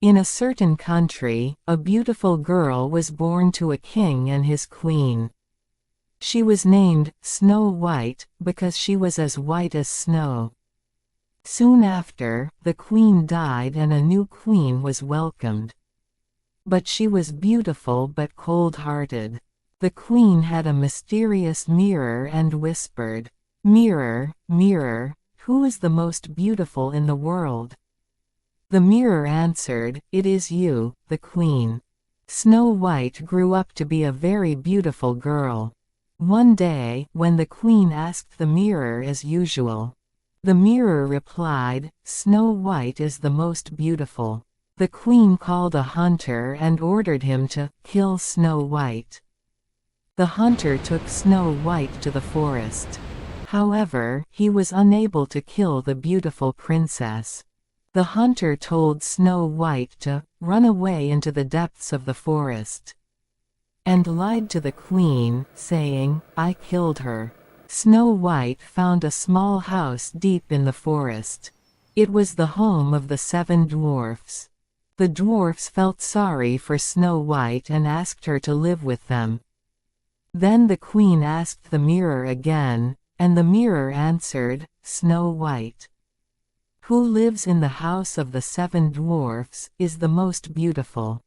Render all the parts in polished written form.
In a certain country, a beautiful girl was born to a king and his queen. She was named Snow White because she was as white as snow. Soon after, the queen died and a new queen was welcomed. But she was beautiful but cold-hearted. The queen had a mysterious mirror and whispered, "Mirror, mirror, who is the most beautiful in the world?" The mirror answered, "It is you, the queen." Snow White grew up to be a very beautiful girl. One day, when the queen asked the mirror as usual, the mirror replied, "Snow White is the most beautiful." The queen called a hunter and ordered him to kill Snow White. The hunter took Snow White to the forest. However, he was unable to kill the beautiful princess. The hunter told Snow White to run away into the depths of the forest, and lied to the queen, saying, "I killed her." Snow White found a small house deep in the forest. It was the home of the 7 dwarfs. The dwarfs felt sorry for Snow White and asked her to live with them. Then the queen asked the mirror again, and the mirror answered, "Snow White, who lives in the house of the 7 dwarfs, is the most beautiful."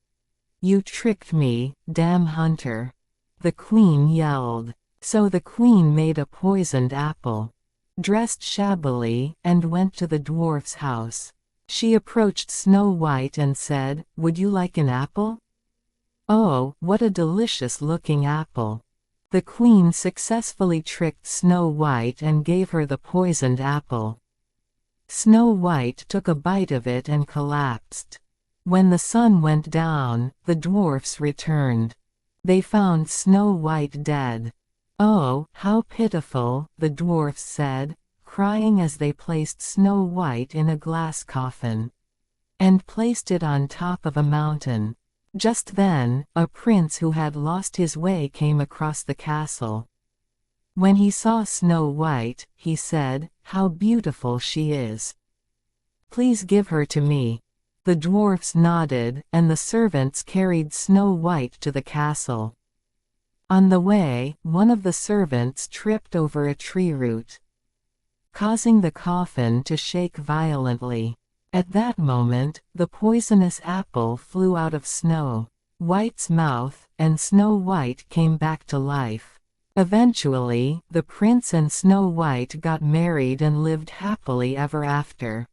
"You tricked me, damn hunter!" the queen yelled. So the queen made a poisoned apple, dressed shabbily, and went to the dwarf's house. She approached Snow White and said, "Would you like an apple?" "Oh, what a delicious-looking apple!" The queen successfully tricked Snow White and gave her the poisoned apple. Snow White took a bite of it and collapsed. When the sun went down, the dwarfs returned. They found Snow White dead. "Oh, how pitiful," the dwarfs said, crying as they placed Snow White in a glass coffin and placed it on top of a mountain. Just then, a prince who had lost his way came across the castle. When he saw Snow White, he said, "How beautiful she is. Please give her to me." The dwarfs nodded, and the servants carried Snow White to the castle. On the way, one of the servants tripped over a tree root, causing the coffin to shake violently. At that moment, the poisonous apple flew out of Snow White's mouth, and Snow White came back to life. Eventually, the prince and Snow White got married and lived happily ever after.